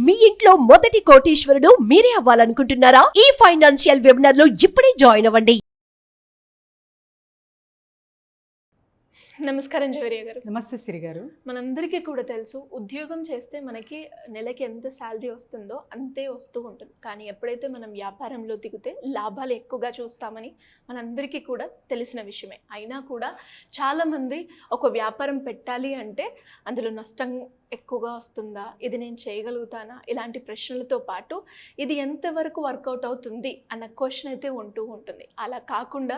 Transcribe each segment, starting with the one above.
మీ ఇంట్లో మొదటి కోటీశ్వరుడు మీరే అవ్వాలనుకుంటున్నారా? ఈ ఫైనాన్షియల్ వెబినార్ లో ఇప్పుడే జాయిన్ అవ్వండి. నమస్కారం జవేరియా గారు. నమస్తే సిరి గారు. మనందరికీ కూడా తెలుసు, ఉద్యోగం చేస్తే మనకి నెలకి ఎంత శాలరీ వస్తుందో అంతే వస్తూ ఉంటుంది. కానీ ఎప్పుడైతే మనం వ్యాపారంలో దిగితే లాభాలు ఎక్కువగా చూస్తామని మనందరికీ కూడా తెలిసిన విషయమే. అయినా కూడా చాలామంది ఒక వ్యాపారం పెట్టాలి అంటే అందులో నష్టం ఎక్కువగా వస్తుందా, ఇది నేను చేయగలుగుతానా, ఇలాంటి ప్రశ్నలతో పాటు ఇది ఎంతవరకు వర్కౌట్ అవుతుంది అన్న క్వశ్చన్ అయితే ఉంటూ ఉంటుంది. అలా కాకుండా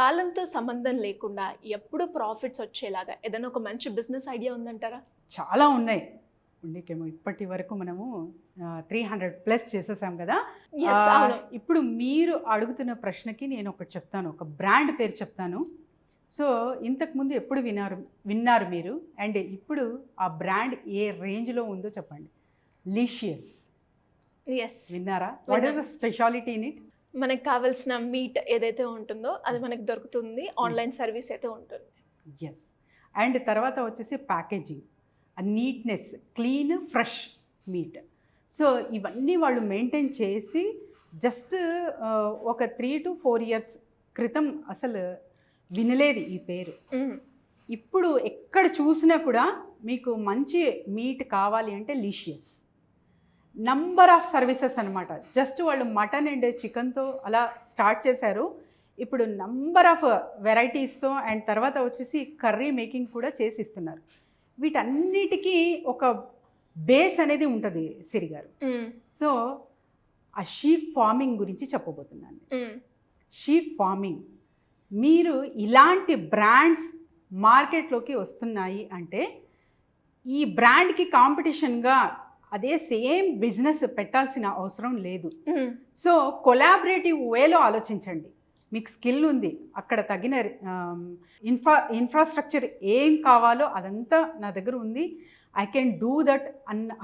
కాలంతో సంబంధం లేకుండా ఎప్పుడు ప్రాఫిట్స్ వచ్చేలాగా ఏదైనా ఒక మంచి బిజినెస్ ఐడియా ఉందంటారా? చాలా ఉన్నాయి. ఉండేకేమో ఇప్పటి వరకు మనము 300+ చేసేసాం కదా. ఇప్పుడు మీరు అడుగుతున్న ప్రశ్నకి నేను ఒకటి చెప్తాను, ఒక బ్రాండ్ పేరు చెప్తాను. సో ఇంతకుముందు ఎప్పుడు విన్నారు మీరు, అండ్ ఇప్పుడు ఆ బ్రాండ్ ఏ రేంజ్లో ఉందో చెప్పండి. లీషియస్ విన్నారా? What is the speciality in it? మనకు కావాల్సిన మీట్ ఏదైతే ఉంటుందో అది మనకు దొరుకుతుంది, ఆన్లైన్ సర్వీస్ అయితే ఉంటుంది. ఎస్. అండ్ తర్వాత వచ్చేసి packaging, neatness, clean, fresh meet. So ఇవన్నీ వాళ్ళు మెయింటైన్ చేసి జస్ట్ ఒక 3 to 4 years క్రితం అసలు వినలేదు ఈ పేరు. ఇప్పుడు ఎక్కడ చూసినా కూడా మీకు మంచి మీట్ కావాలి అంటే లీషియస్. నంబర్ ఆఫ్ సర్వీసెస్ అనమాట. జస్ట్ వాళ్ళు మటన్ అండ్ చికెన్తో అలా స్టార్ట్ చేశారు. ఇప్పుడు నంబర్ ఆఫ్ వెరైటీస్తో అండ్ తర్వాత వచ్చేసి కర్రీ మేకింగ్ కూడా చేసి ఇస్తున్నారు. వీటన్నిటికీ ఒక బేస్ అనేది ఉంటుంది సిరి గారు. సో ఆ షీప్ ఫార్మింగ్ గురించి చెప్పబోతున్నాను. షీప్ ఫార్మింగ్, మీరు ఇలాంటి బ్రాండ్స్ మార్కెట్లోకి వస్తున్నాయి అంటే ఈ బ్రాండ్కి కాంపిటీషన్గా అదే సేమ్ బిజినెస్ పెట్టాల్సిన అవసరం లేదు. సో కొలాబరేటివ్ వేలో ఆలోచించండి. మీకు స్కిల్ ఉంది, అక్కడ తగిన ఇన్ఫ్రాస్ట్రక్చర్ ఏం కావాలో అదంతా నా దగ్గర ఉంది, ఐ కెన్ డూ దట్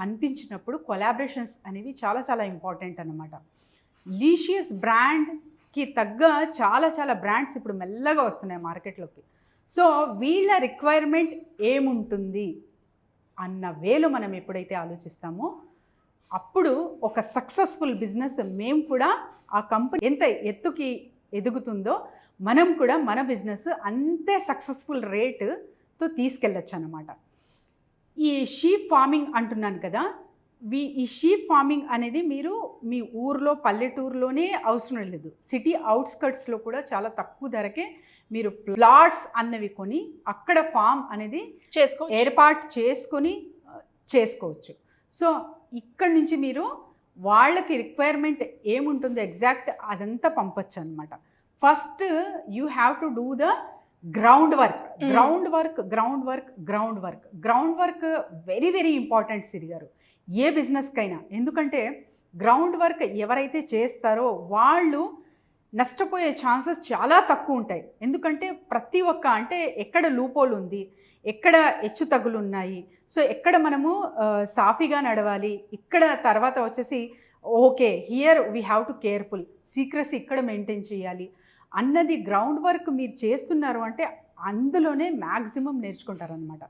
అనిపించినప్పుడు కొలాబరేషన్స్ అనేవి చాలా చాలా ఇంపార్టెంట్ అన్నమాట. లీషియస్ బ్రాండ్కి తగ్గ చాలా చాలా బ్రాండ్స్ ఇప్పుడు మెల్లగా వస్తున్నాయి మార్కెట్లోకి. సో వీళ్ళ రిక్వైర్మెంట్ ఏముంటుంది అన్న వేలో మనం ఎప్పుడైతే ఆలోచిస్తామో అప్పుడు ఒక సక్సెస్ఫుల్ బిజినెస్, మేము కూడా ఆ కంపెనీ ఎంత ఎత్తుకి ఎదుగుతుందో మనం కూడా మన బిజినెస్ అంతే సక్సెస్ఫుల్ రేటుతో తీసుకెళ్ళచ్చు అన్నమాట. ఈ షీప్ ఫార్మింగ్ అంటున్నాను కదా, ఈ షీప్ ఫార్మింగ్ అనేది మీరు మీ ఊర్లో పల్లెటూరులోనే అవసరం లేదు, సిటీ అవుట్స్కట్స్లో కూడా చాలా తక్కువ ధరకే మీరు ప్లాట్స్ అన్నవి కొని అక్కడ ఫామ్ అనేది ఏర్పాటు చేసుకొని చేసుకోవచ్చు. సో ఇక్కడి నుంచి మీరు వాళ్ళకి రిక్వైర్మెంట్ ఏముంటుందో ఎగ్జాక్ట్ అదంతా పంపొచ్చు అనమాట. First you have to do the ground work very very important Siri గారు ఏ బిజినెస్కైనా. ఎందుకంటే గ్రౌండ్ వర్క్ ఎవరైతే చేస్తారో వాళ్ళు నష్టపోయే ఛాన్సెస్ చాలా తక్కువ ఉంటాయి. ఎందుకంటే ప్రతి ఒక్క అంటే ఎక్కడ లూపోల్ ఉంది, ఎక్కడ హెచ్చు తగులు ఉన్నాయి, సో ఎక్కడ మనము సాఫీగా నడవాలి, ఇక్కడ తర్వాత వచ్చేసి okay here we have to careful, secrecy ఇక్కడ మెయింటైన్ చేయాలి అన్నది గ్రౌండ్ వర్క్ మీరు చేస్తున్నారు అంటే అందులోనే మ్యాక్సిమం నేర్చుకుంటారనమాట.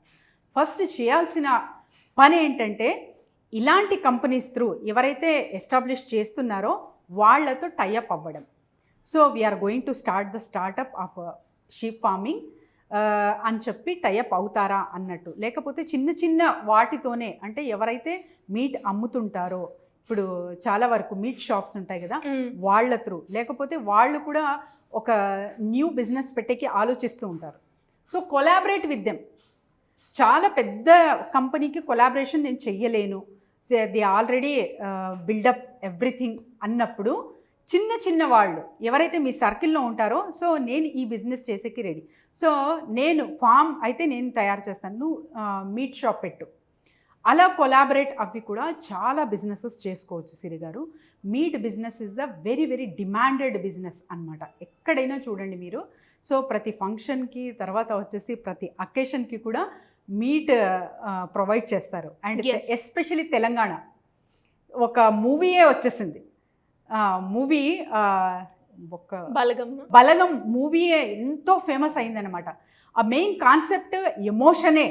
ఫస్ట్ చేయాల్సిన పని ఏంటంటే ఇలాంటి కంపెనీస్ త్రూ ఎవరైతే ఎస్టాబ్లిష్ చేస్తున్నారో వాళ్ళతో టైఅప్ అవ్వడం. So we are going to start the startup of sheep farming అని చెప్పి టైఅప్ అవుతారా అన్నట్టు. లేకపోతే చిన్న చిన్న వాటితోనే అంటే ఎవరైతే మీట్ అమ్ముతుంటారో, ఇప్పుడు చాలా వరకు మీట్ షాప్స్ ఉంటాయి కదా, వాళ్ళ త్రూ, లేకపోతే వాళ్ళు కూడా ఒక న్యూ బిజినెస్ పెట్టేకి ఆలోచిస్తూ ఉంటారు. So collaborate with them. చాలా పెద్ద కంపెనీకి కొలాబరేషన్ నేను చెయ్యలేను, దే ఆల్రెడీ బిల్డప్ ఎవ్రీథింగ్ అన్నప్పుడు చిన్న చిన్న వాళ్ళు ఎవరైతే మీ సర్కిల్లో ఉంటారో, సో నేను ఈ బిజినెస్ చేసేకి రెడీ, సో నేను ఫామ్ అయితే నేను తయారు చేస్తాను, నువ్వు మీట్ షాప్ పెట్టు, అలా కొలాబరేట్ అవి కూడా చాలా బిజినెసెస్ చేసుకోవచ్చు సిరి గారు. Meet business is the very very demanded business అనమాట. ఎక్కడైనా చూడండి మీరు. సో ప్రతి ఫంక్షన్కి తర్వాత వచ్చేసి ప్రతి అకేషన్కి కూడా మీట్ ప్రొవైడ్ చేస్తారు. అండ్ ఎస్పెషలీ తెలంగాణ ఒక మూవీయే వచ్చేసింది, మూవీ ఒక బలగం మూవీయే ఎంతో ఫేమస్ అయిందనమాట. ఆ మెయిన్ కాన్సెప్ట్ ఎమోషనే,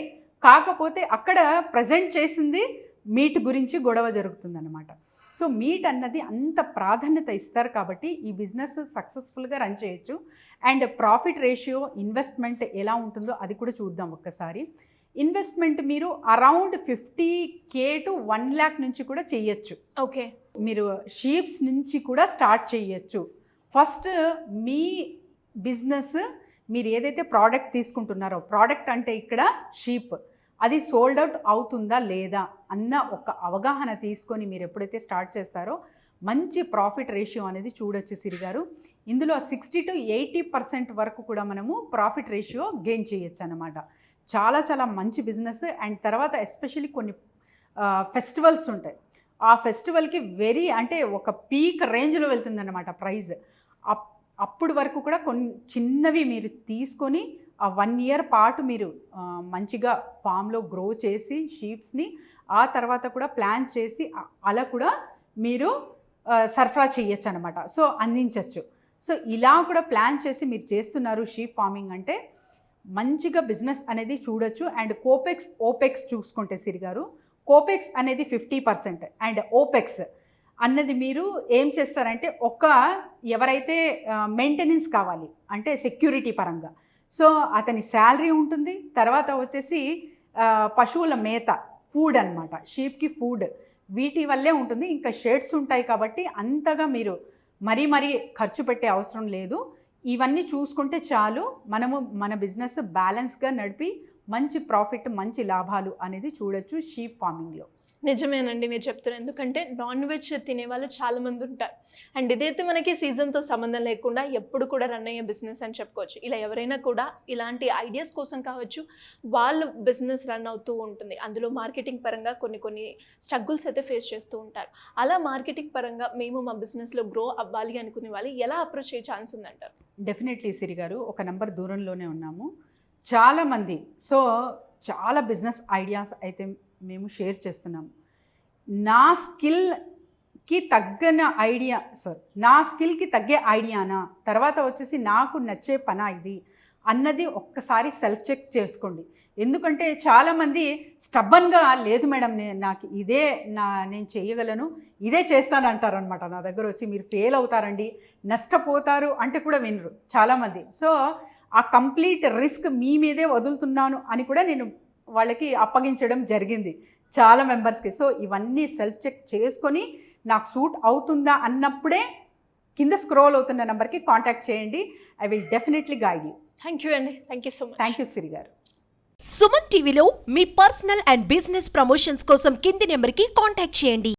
కాకపోతే అక్కడ ప్రజెంట్ చేసింది మీట్ గురించి గొడవ జరుగుతుందన్నమాట. సో మీట్ అన్నది అంత ప్రాధాన్యత ఇస్తారు కాబట్టి ఈ బిజినెస్ సక్సెస్ఫుల్గా రన్ చేయొచ్చు. అండ్ ప్రాఫిట్ రేషియో, ఇన్వెస్ట్మెంట్ ఎలా ఉంటుందో అది కూడా చూద్దాం ఒక్కసారి. ఇన్వెస్ట్మెంట్ మీరు అరౌండ్ 50K to 1 lakh నుంచి కూడా చేయొచ్చు. ఓకే, మీరు షీప్స్ నుంచి కూడా స్టార్ట్ చేయొచ్చు. ఫస్ట్ మీ బిజినెస్ మీరు ఏదైతే ప్రోడక్ట్ తీసుకుంటున్నారో, ప్రోడక్ట్ అంటే ఇక్కడ షీప్, అది సోల్డ్ అవుట్ అవుతుందా లేదా అన్న ఒక అవగాహన తీసుకొని మీరు ఎప్పుడైతే స్టార్ట్ చేస్తారో మంచి ప్రాఫిట్ రేషియో అనేది చూడొచ్చు సిరి గారు. ఇందులో 60 to 80% వరకు కూడా మనము ప్రాఫిట్ రేషియో గెయిన్ చేయొచ్చు అన్నమాట. చాలా చాలా మంచి బిజినెస్. అండ్ తర్వాత ఎస్పెషల్లీ కొన్ని ఫెస్టివల్స్ ఉంటాయి, ఆ ఫెస్టివల్కి అంటే ఒక పీక్ రేంజ్లో వెళ్తుందన్నమాట ప్రైజ్. అప్పుడు వరకు కూడా కొన్ని చిన్నవి మీరు తీసుకొని ఆ 1 year పాటు మీరు మంచిగా ఫామ్లో గ్రో చేసి షీప్స్ని ఆ తర్వాత కూడా ప్లాన్ చేసి అలా కూడా మీరు సరఫరా చేయొచ్చు అనమాట. సో అందించవచ్చు. సో ఇలా కూడా ప్లాన్ చేసి మీరు చేస్తున్నారు షీప్ ఫార్మింగ్ అంటే మంచిగా బిజినెస్ అనేది చూడొచ్చు. అండ్ కోపెక్స్ ఓపెక్స్ చూసుకుంటే సిరి గారు, కోపెక్స్ అనేది 50% అండ్ ఓపెక్స్ అన్నది మీరు ఏం చేస్తారంటే ఎవరైతే మెయింటెనెన్స్ కావాలి అంటే సెక్యూరిటీ పరంగా, సో అతని శాలరీ ఉంటుంది. తర్వాత వచ్చేసి పశువుల మేత, ఫుడ్ అన్నమాట, షీప్కి ఫుడ్, వీటి వల్లే ఉంటుంది. ఇంకా షెడ్స్ ఉంటాయి కాబట్టి అంతగా మీరు మరీ ఖర్చు పెట్టే అవసరం లేదు. ఇవన్నీ చూసుకుంటే చాలు, మనము మన బిజినెస్ బ్యాలెన్స్గా నడిపి మంచి ప్రాఫిట్, మంచి లాభాలు అనేది చూడొచ్చు షీప్ ఫార్మింగ్లో. నిజమేనండి మీరు చెప్తున్నారు. ఎందుకంటే నాన్ వెజ్ తినే వాళ్ళు చాలామంది ఉంటారు. అండ్ ఇదైతే మనకి సీజన్తో సంబంధం లేకుండా ఎప్పుడు కూడా రన్ అయ్యే బిజినెస్ అని చెప్పుకోవచ్చు. ఇలా ఎవరైనా కూడా ఇలాంటి ఐడియాస్ కోసం కావచ్చు వాళ్ళు బిజినెస్ రన్ అవుతూ ఉంటుంది. అందులో మార్కెటింగ్ పరంగా కొన్ని స్ట్రగుల్స్ అయితే ఫేస్ చేస్తూ ఉంటారు. అలా మార్కెటింగ్ పరంగా మేము మా బిజినెస్లో గ్రో అవ్వాలి అనుకునే వాళ్ళు ఎలా అప్రోచ్ అయ్యే ఛాన్స్ ఉందంటారు? డెఫినెట్లీ సిరి గారు, ఒక నెంబర్ దూరంలోనే ఉన్నాము చాలామంది. సో చాలా బిజినెస్ ఐడియాస్ అయితే మేము షేర్ చేస్తున్నాము. నా స్కిల్కి తగ్గే ఐడియానా, తర్వాత వచ్చేసి నాకు నచ్చే పనా ఇది అన్నది ఒక్కసారి సెల్ఫ్ చెక్ చేసుకోండి. ఎందుకంటే చాలామంది స్టబ్బన్గా లేదు మేడం నాకు నేను చేయగలను, ఇదే చేస్తాను అంటారనమాట. నా దగ్గర వచ్చి మీరు ఫెయిల్ అవుతారండి, నష్టపోతారు అంటే కూడా వినరు చాలామంది. సో ఆ కంప్లీట్ రిస్క్ మీ మీదే వదులుతున్నాను అని కూడా నేను వాళ్ళకి అప్పగించడం జరిగింది చాలా మెంబర్స్కి. సో ఇవన్నీ సెల్ఫ్ చెక్ చేసుకొని నాకు సూట్ అవుతుందా అన్నప్పుడే కింద స్క్రోల్ అవుతున్న నెంబర్కి కాంటాక్ట్ చేయండి. I will definitely guide you. Thank you అండి. Thank you so much. Thank you Siri గారు. సుమన్ టీవీలో మీ పర్సనల్ అండ్ బిజినెస్ ప్రమోషన్స్ కోసం కింది నెంబర్కి కాంటాక్ట్ చేయండి.